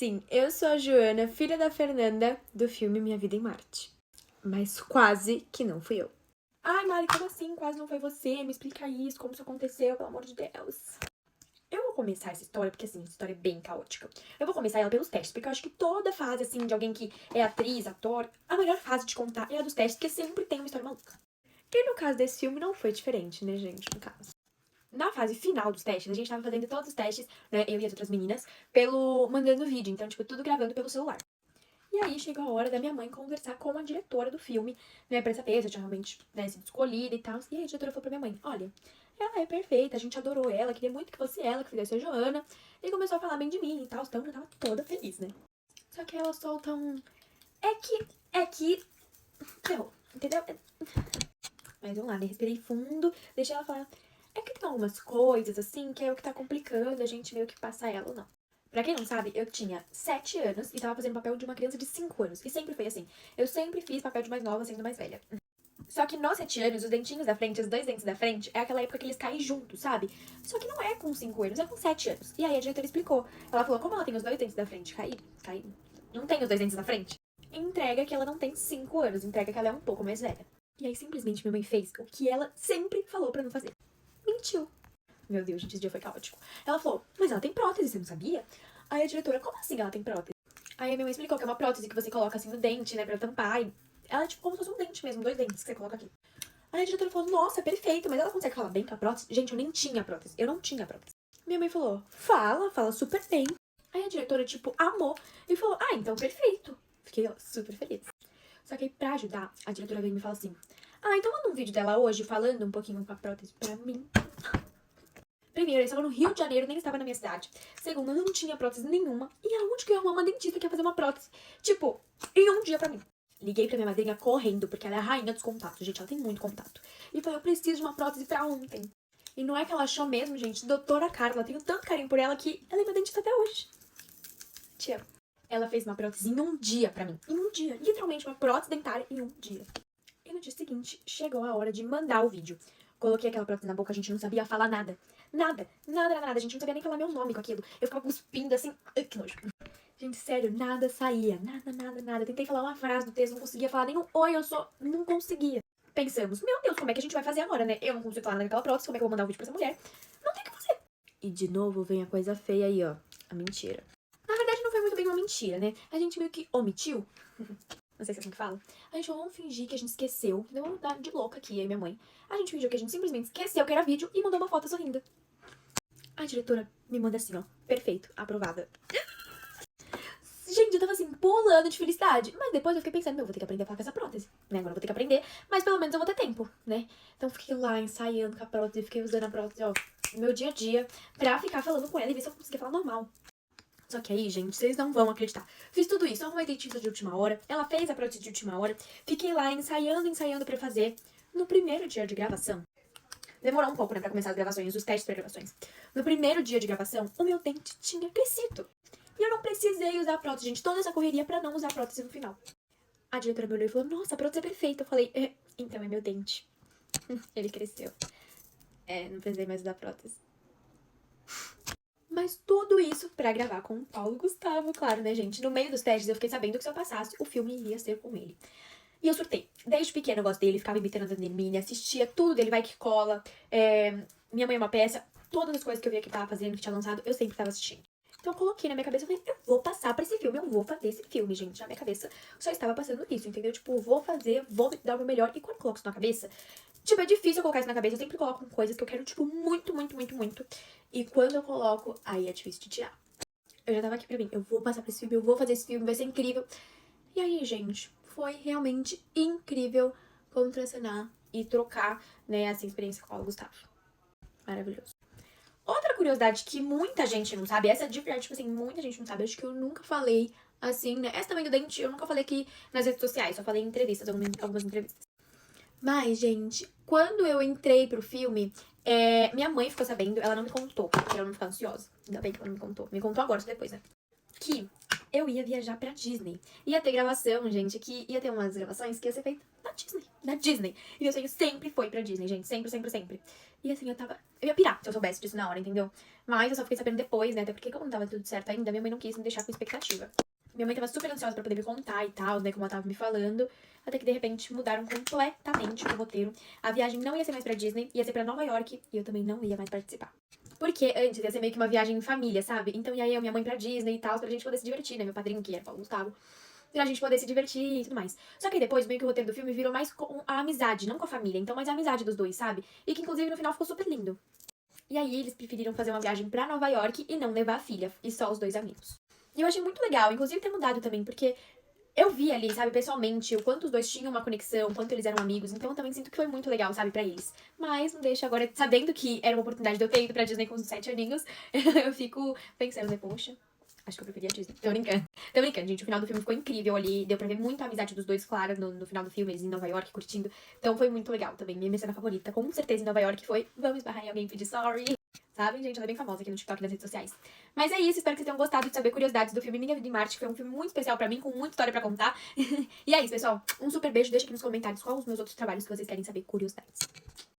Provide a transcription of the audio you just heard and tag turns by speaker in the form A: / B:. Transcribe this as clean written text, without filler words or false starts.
A: Sim, eu sou a Joana, filha da Fernanda, do filme Minha Vida em Marte. Mas quase que não fui eu. Ai, Mari, como assim? Quase não foi você? Me explica isso, como isso aconteceu, pelo amor de Deus. Eu vou começar essa história, porque assim, essa história é bem caótica. Eu vou começar ela pelos testes, porque eu acho que toda fase, assim, de alguém que é atriz, ator, a melhor fase de contar é a dos testes, porque sempre tem uma história maluca. E no caso desse filme não foi diferente, né, gente, no caso. Na fase final dos testes, a gente tava fazendo todos os testes, né, eu e as outras meninas, mandando vídeo, então, tipo, tudo gravando pelo celular. E aí chegou a hora da minha mãe conversar com a diretora do filme, né, pra saber se eu tinha realmente, né, sido escolhida e tal. E aí a diretora falou pra minha mãe, olha, ela é perfeita, a gente adorou ela, queria muito que fosse ela que fizesse a Joana. E começou a falar bem de mim e tal, então eu tava toda feliz, né. Só que ela solta um... É que... Ferrou, entendeu? Mas vamos lá, né, respirei fundo, deixei ela falar. É que tem algumas coisas, assim, que é o que tá complicando a gente meio que passar ela ou não. Pra quem não sabe, eu tinha 7 anos e tava fazendo papel de uma criança de 5 anos. E sempre foi assim. Eu sempre fiz papel de mais nova sendo mais velha. Só que nos 7 anos, os dentinhos da frente, os dois dentes da frente, é aquela época que eles caem juntos, sabe? Só que não é com 5 anos, é com 7 anos. E aí a diretora explicou. Ela falou, como ela tem os dois dentes da frente caído, não tem os dois dentes da frente, entrega que ela não tem 5 anos, entrega que ela é um pouco mais velha. E aí simplesmente minha mãe fez o que ela sempre falou pra não fazer. Mentiu. Meu Deus, gente, esse dia foi caótico. Ela falou, mas ela tem prótese, você não sabia? Aí a diretora, como assim ela tem prótese? Aí a minha mãe explicou que é uma prótese que você coloca assim no dente, né, pra tampar. E ela é tipo como se fosse um dente mesmo, 2 dentes que você coloca aqui. Aí a diretora falou, nossa, perfeito, mas ela consegue falar bem com a prótese? Gente, eu nem tinha prótese, eu não tinha prótese. Minha mãe falou, fala super bem. Aí a diretora, tipo, amou e falou, ah, então perfeito. Fiquei, ó, super feliz. Só que aí, pra ajudar, a diretora veio e me falou assim, ah, então manda um vídeo dela hoje falando um pouquinho com a prótese pra mim. Primeiro, eu estava no Rio de Janeiro, nem estava na minha cidade. Segundo, eu não tinha prótese nenhuma. E aonde que eu ia arrumar uma dentista que ia fazer uma prótese? Tipo, em um dia pra mim. Liguei pra minha madrinha correndo, porque ela é a rainha dos contatos. Gente, ela tem muito contato. E falei, eu preciso de uma prótese pra ontem. E não é que ela achou mesmo, gente. Doutora Carla, eu tenho tanto carinho por ela que ela é minha dentista até hoje. Te amo. Ela fez uma prótese em um dia pra mim. Em um dia. Literalmente, uma prótese dentária em um dia. E no dia seguinte, chegou a hora de mandar o vídeo. Coloquei aquela prótese na boca, a gente não sabia falar nada. Nada. A gente não sabia nem falar meu nome com aquilo. Eu ficava cuspindo assim. Ai, que nojo. Gente, sério, nada saía. Nada. Tentei falar uma frase do texto, não conseguia falar nem um oi, eu só não conseguia. Pensamos, meu Deus, como é que a gente vai fazer agora, né? Eu não consigo falar nada daquela prótese, como é que eu vou mandar um vídeo pra essa mulher? Não tem o que fazer. E de novo vem a coisa feia aí, ó. A mentira. Na verdade, não foi muito bem uma mentira, né? A gente meio que omitiu. Não sei se é assim que fala. A gente falou, vamos fingir que a gente esqueceu. Deu uma dar de louca aqui, aí minha mãe. A gente fingiu que a gente simplesmente esqueceu que era vídeo e mandou uma foto sorrindo. A diretora me manda assim, ó. Perfeito, aprovada. Gente, eu tava assim, pulando de felicidade. Mas depois eu fiquei pensando, meu, vou ter que aprender a falar com essa prótese. Né? Agora eu vou ter que aprender, mas pelo menos eu vou ter tempo, né? Então fiquei lá ensaiando com a prótese, fiquei usando a prótese, ó, no meu dia a dia, pra ficar falando com ela e ver se eu conseguia falar normal. Só que aí, gente, vocês não vão acreditar. Fiz tudo isso, arrumei dentista de última hora, ela fez a prótese de última hora, fiquei lá ensaiando pra fazer. No primeiro dia de gravação, demorou um pouco, né, pra começar as gravações, os testes pra gravações. No primeiro dia de gravação, o meu dente tinha crescido. E eu não precisei usar a prótese, gente, toda essa correria pra não usar a prótese no final. A diretora me olhou e falou, nossa, a prótese é perfeita. Eu falei, então é meu dente. Ele cresceu. Não precisei mais usar a prótese. Mas tudo isso pra gravar com o Paulo Gustavo, claro, né, gente? No meio dos testes eu fiquei sabendo que se eu passasse, o filme iria ser com ele. E eu surtei. Desde pequeno eu gosto dele, ficava imitando a Dani Hermine, assistia tudo dele, Vai Que Cola, Minha Mãe é uma Peça, todas as coisas que eu via que tava fazendo, que tinha lançado, eu sempre tava assistindo. Então eu coloquei na minha cabeça, eu falei, eu vou passar pra esse filme, eu vou fazer esse filme, gente. Na minha cabeça só estava passando isso, entendeu? Tipo, vou fazer, vou dar o meu melhor. E quando eu coloco isso na cabeça, tipo, é difícil eu colocar isso na cabeça, eu sempre coloco coisas que eu quero, tipo, muito. E quando eu coloco, aí é difícil de tirar. Eu já tava aqui pra mim, eu vou passar pra esse filme, eu vou fazer esse filme, vai ser incrível. E aí, gente, foi realmente incrível contracenar e trocar, né, essa experiência com o Paulo Gustavo. Maravilhoso. Outra curiosidade que muita gente não sabe, essa de verdade, tipo assim, muita gente não sabe, acho que eu nunca falei assim, né? Essa também do dente, eu nunca falei aqui nas redes sociais, só falei em entrevistas, algumas entrevistas. Mas, gente, quando eu entrei pro filme, minha mãe ficou sabendo, ela não me contou, porque ela não ficou ansiosa. Ainda bem que ela não me contou. Me contou agora, só depois, né? Que eu ia viajar pra Disney. Ia ter gravação, gente, que ia ter umas gravações que ia ser feita na Disney. Na Disney. E meu sonho sempre foi pra Disney, gente. Sempre, sempre, sempre. E assim, eu ia pirar se eu soubesse disso na hora, entendeu? Mas eu só fiquei sabendo depois, né? Até porque como não tava tudo certo ainda, minha mãe não quis me deixar com expectativa. Minha mãe tava super ansiosa pra poder me contar e tal, né? Como ela tava me falando. Até que de repente mudaram completamente o roteiro. A viagem não ia ser mais pra Disney, ia ser pra Nova York. E eu também não ia mais participar. Porque antes ia ser meio que uma viagem em família, sabe? Então ia eu e minha mãe pra Disney e tal, pra gente poder se divertir, né? Meu padrinho, que era Paulo Gustavo, pra gente poder se divertir e tudo mais. Só que aí depois, meio que o roteiro do filme virou mais com a amizade, não com a família. Então, mais a amizade dos dois, sabe? E que inclusive no final ficou super lindo. E aí eles preferiram fazer uma viagem pra Nova York e não levar a filha, e só os dois amigos. E eu achei muito legal, inclusive ter mudado também, porque eu vi ali, sabe, pessoalmente, o quanto os dois tinham uma conexão, o quanto eles eram amigos, então eu também sinto que foi muito legal, sabe, pra eles. Mas não deixa agora, sabendo que era uma oportunidade de eu ter ido pra Disney com os 7 aninhos, eu fico pensando, né, poxa, acho que eu preferia a Disney. Tô brincando. Tô brincando, gente. O final do filme ficou incrível ali. Deu pra ver muita amizade dos dois, claro, no final do filme, eles em Nova York curtindo. Então foi muito legal também. Minha cena favorita, com certeza, em Nova York foi vamos esbarrar em alguém e pedir sorry. Sabem, gente? Ela é bem famosa aqui no TikTok e nas redes sociais. Mas é isso, espero que vocês tenham gostado de saber curiosidades do filme Minha Vida em Marte, que foi um filme muito especial pra mim, com muita história pra contar. E é isso, pessoal. Um super beijo. Deixa aqui nos comentários quais os meus outros trabalhos que vocês querem saber curiosidades.